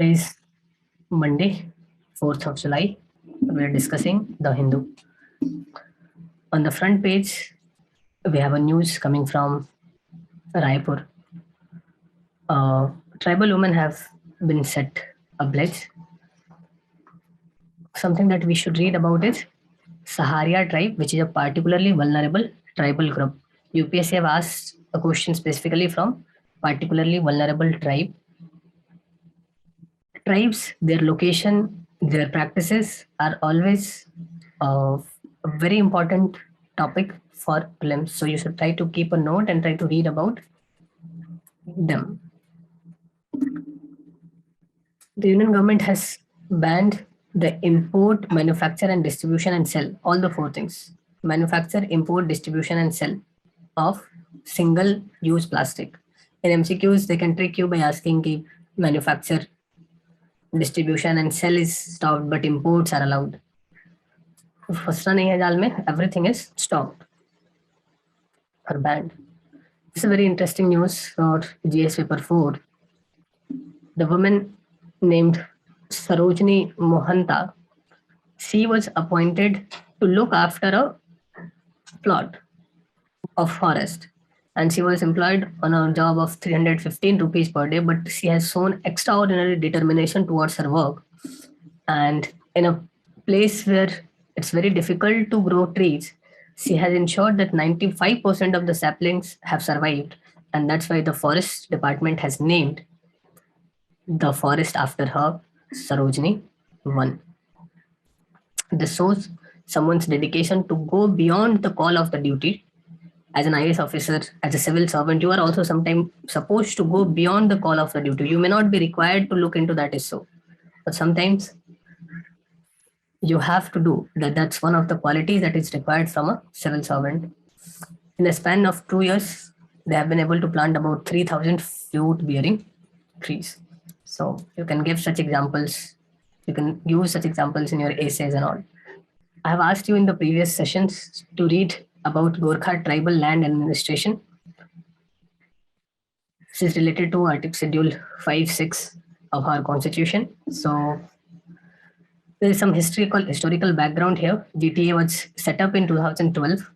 Is Monday, 4th of July. We are discussing the Hindu. On the front page, we have a news coming from Raipur. Tribal women have been set ablaze. Something that we should read about is Saharia tribe, which is a particularly vulnerable tribal group. UPSC have asked a question specifically from particularly vulnerable tribe. Tribes, their location, their practices are always a very important topic for prelims. So you should try to keep a note and try to read about them. The Union government has banned the import, manufacture, and distribution and sell, all the four things: manufacture, import, distribution, and sell of single-use plastic. In MCQs, they can trick you by asking ki manufacture, distribution, and sell is stopped, but imports are allowed. फंसना नहीं है जाल में, everything is stopped or banned. This is a very interesting news for GS paper 4. The woman named Sarojini Mohanta, she was appointed to look after a plot of forest, and she was employed on a job of 315 rupees per day, but she has shown extraordinary determination towards her work. And in a place where it's very difficult to grow trees, she has ensured that 95% of the saplings have survived, and that's why the forest department has named the forest after her, Sarojini 1. This shows someone's dedication to go beyond the call of the duty. As an IAS officer, as a civil servant, you are also sometimes supposed to go beyond the call of the duty. You may not be required to look into that issue, but sometimes you have to do that. That's one of the qualities that is required from a civil servant. In the span of 2 years, they have been able to plant about 3,000 fruit-bearing trees. So you can give such examples. You can use such examples in your essays and all. I have asked you in the previous sessions to read about Gorkha tribal land administration. This is related to Article Schedule 5-6 of our constitution. So there is some historical background here. GTA was set up in 2012,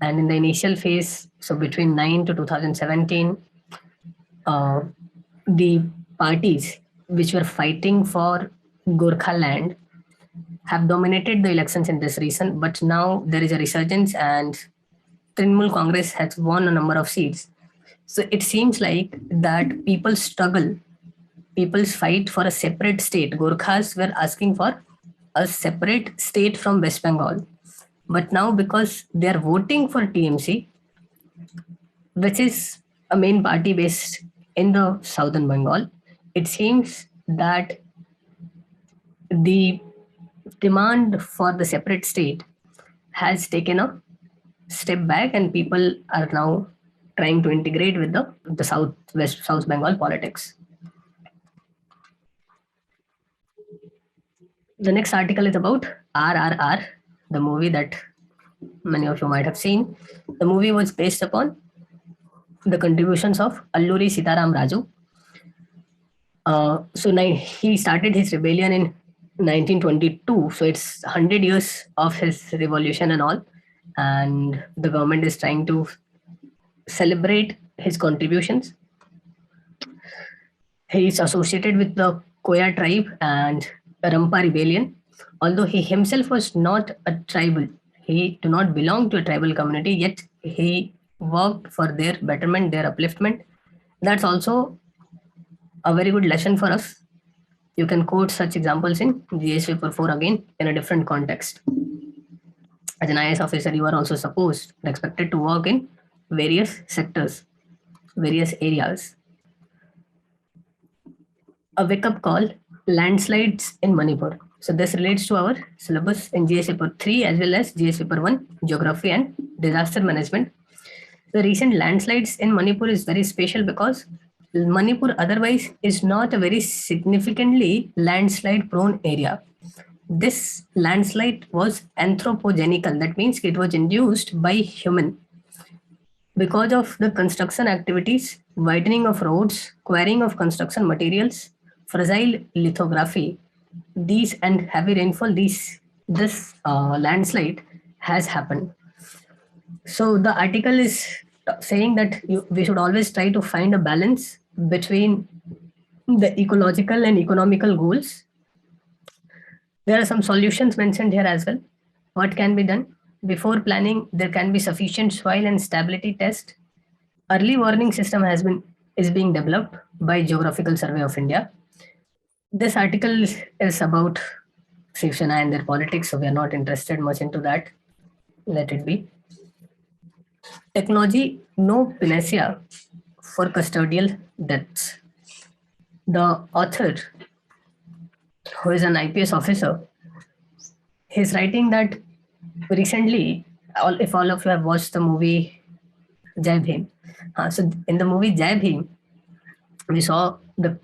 and in the initial phase, so between 9 to 2017, the parties which were fighting for Gorkha land have dominated the elections in this region, but now there is a resurgence and Trinamool Congress has won a number of seats. So it seems like that people's fight for a separate state. Gorkhas were asking for a separate state from West Bengal. But now, because they are voting for TMC, which is a main party based in the southern Bengal, it seems that the demand for the separate state has taken a step back, and people are now trying to integrate with the South Bengal politics. The next article is about RRR, the movie that many of you might have seen. The movie was based upon the contributions of Alluri Sitaram Raju. He started his rebellion in 1922. So it's 100 years of his revolution and all. And the government is trying to celebrate his contributions. He is associated with the Koya tribe and Rampa rebellion. Although he himself was not a tribal, he do not belong to a tribal community, yet he worked for their betterment, their upliftment. That's also a very good lesson for us. You can quote such examples in GS paper 4 again in a different context. As an IAS officer, you are also expected to work in various sectors, various areas. A wake-up call, landslides in Manipur. So this relates to our syllabus in GS paper 3 as well as GS paper 1, geography and disaster management. The recent landslides in Manipur is very special because Manipur otherwise is not a very significantly landslide prone area. This landslide was anthropogenical. That means it was induced by human. Because of the construction activities, widening of roads, quarrying of construction materials, fragile lithography, these and heavy rainfall, this landslide has happened. So the article is saying that we should always try to find a balance between the ecological and economical goals. There are some solutions mentioned here as well. What can be done? Before planning, there can be sufficient soil and stability test. Early warning system is being developed by Geographical Survey of India. This article is about Shiv Sena and their politics, so we are not interested much into that. Let it be. Technology, no panacea for custodial deaths. The author, who is an IPS officer, he's writing that recently, if all of you have watched the movie Jai Bhim, so in the movie Jai Bhim, we saw the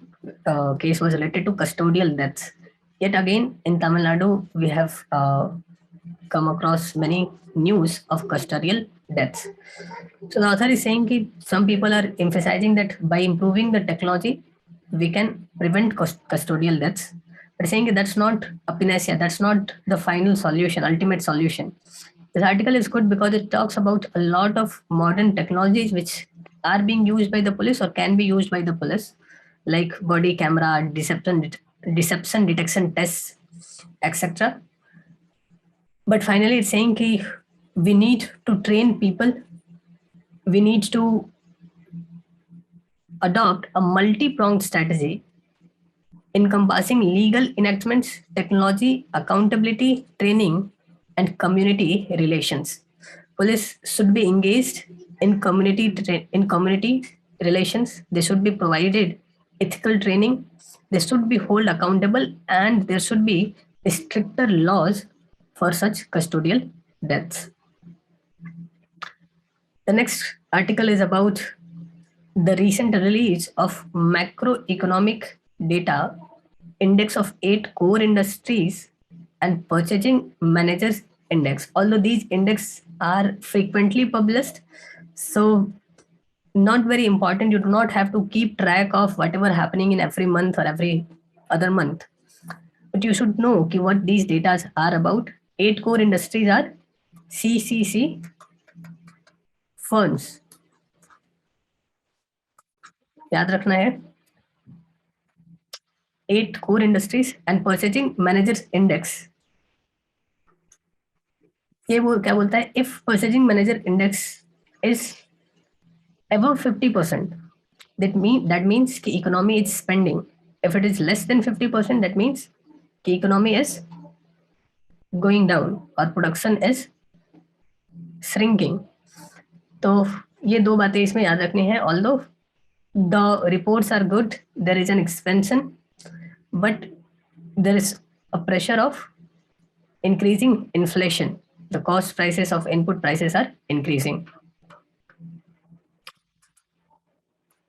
case was related to custodial deaths. Yet again, in Tamil Nadu, we have come across many news of custodial deaths. So the author is saying that some people are emphasizing that by improving the technology, we can prevent custodial deaths. But saying that that's not a panacea, that's not the final solution, ultimate solution. This article is good because it talks about a lot of modern technologies which are being used by the police or can be used by the police, like body camera, deception detection tests, etc. But finally, it's saying that we need to train people. We need to adopt a multi-pronged strategy encompassing legal enactments, technology, accountability, training, and community relations. Police should be engaged in community relations. They should be provided ethical training. They should be held accountable, and there should be stricter laws for such custodial deaths. The next article is about the recent release of macroeconomic data index of 8 core industries and purchasing managers index. Although these index are frequently published, so not very important. You do not have to keep track of whatever happening in every month or every other month, but you should know what these data are about. 8 core industries are CCC firms. याद रखना है. 8 core industries and purchasing managers index. ये वो क्या बोलता है? If purchasing manager index is above 50%, that means कि economy is spending. If it is less than 50%, that means कि economy is going down or production is shrinking. तो ये दो बातें इसमें याद रखनी है. Although the reports are good, there is an expansion, but there is a pressure of increasing inflation. The cost prices of input prices are increasing.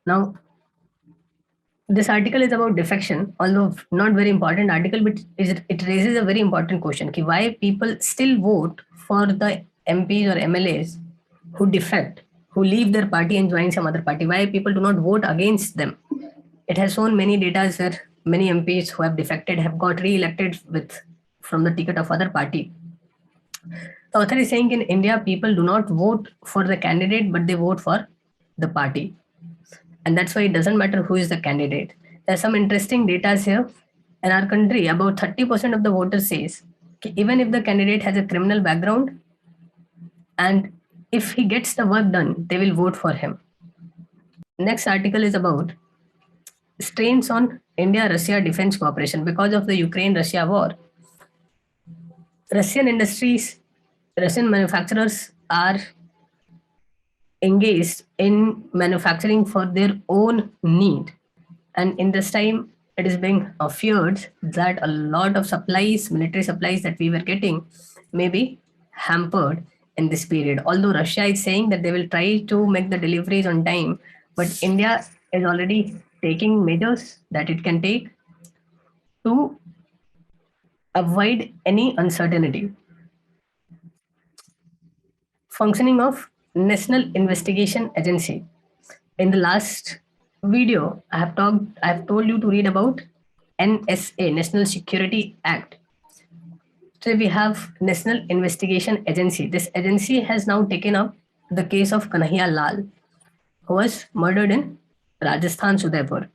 Now, this article is about defection, although not very important article, but it raises a very important question: why people still vote for the MPs or MLAs who defect, who leave their party and join some other party? Why people do not vote against them? It has shown many data where many MPs who have defected have got re-elected from the ticket of other party. The author is saying in India, people do not vote for the candidate, but they vote for the party. And that's why it doesn't matter who is the candidate. There's some interesting data here. In our country, about 30% of the voters says even if the candidate has a criminal background and if he gets the work done, they will vote for him. Next article is about strains on India-Russia defense cooperation because of the Ukraine-Russia war. Russian manufacturers are engaged in manufacturing for their own need. And in this time, it is being feared that a lot of supplies, military supplies that we were getting may be hampered in this period. Although Russia is saying that they will try to make the deliveries on time, but India is already taking measures that it can take to avoid any uncertainty. Functioning of National Investigation Agency. In the last video, I have told you to read about NSA, National Security Act. So we have National Investigation Agency. This agency has now taken up the case of Kanhaiya Lal, who was murdered in Rajasthan, Udaipur.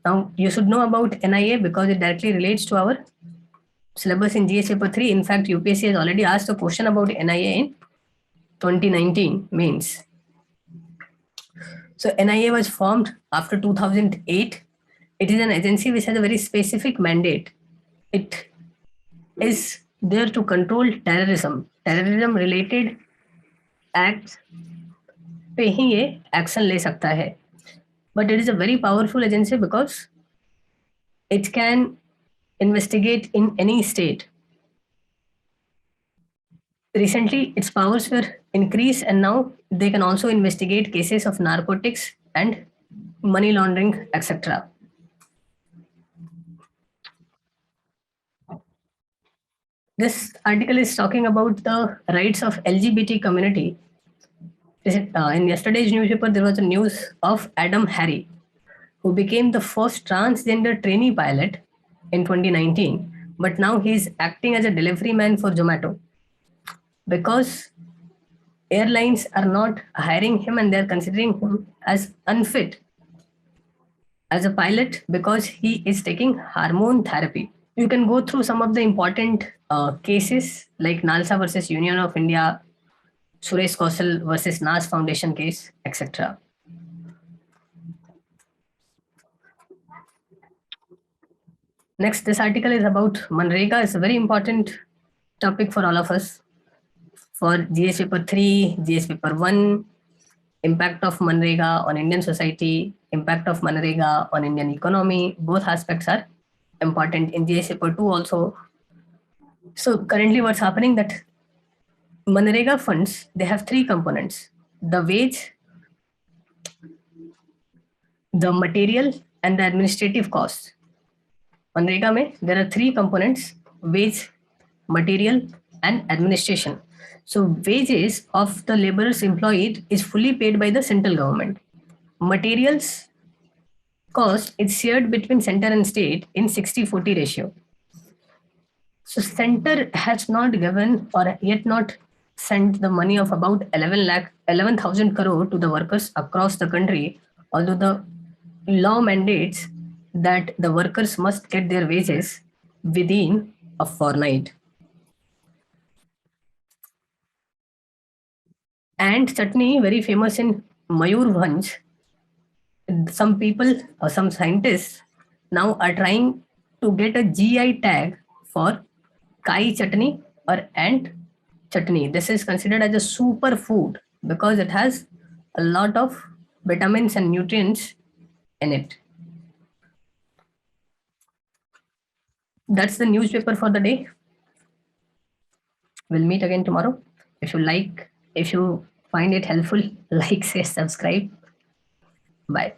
Now, you should know about NIA because it directly relates to our syllabus in GS paper 3. In fact, UPSC has already asked a question about NIA in 2019 mains. So NIA was formed after 2008. It is an agency which has a very specific mandate. It is there to control terrorism related acts पे ही ये action ले सकता है. But it is a very powerful agency because it can investigate in any state. Recently, its powers were increased and now they can also investigate cases of narcotics and money laundering, etc. This article is talking about the rights of LGBT community. In yesterday's newspaper, there was a news of Adam Harry, who became the first transgender trainee pilot in 2019, but now he's acting as a delivery man for Zomato because airlines are not hiring him and they're considering him as unfit as a pilot because he is taking hormone therapy. You can go through some of the important cases like NALSA versus Union of India, Suresh Kausal versus NAS Foundation case, etc. Next, this article is about Manrega. It's a very important topic for all of us. For GS paper 3, GS paper 1, impact of Manrega on Indian society, impact of Manrega on Indian economy, both aspects are important in GS paper 2 also. So currently what's happening that Manrega funds, they have three components: the wage, the material, and the administrative costs. Manrega mein, there are three components: wage, material, and administration. So wages of the laborers employed is fully paid by the central government. Materials cost is shared between center and state in 60-40 ratio. So center has not given or yet not sent the money of about 11,000 crore to the workers across the country, although the law mandates that the workers must get their wages within a fortnight. And chutney, very famous in Mayurbhanj. Some people or some scientists now are trying to get a GI tag for kai chutney or ant chutney. This is considered as a super food because it has a lot of vitamins and nutrients in it. That's the newspaper for the day. We'll meet again tomorrow. If you find it helpful, like, share, subscribe. Bye.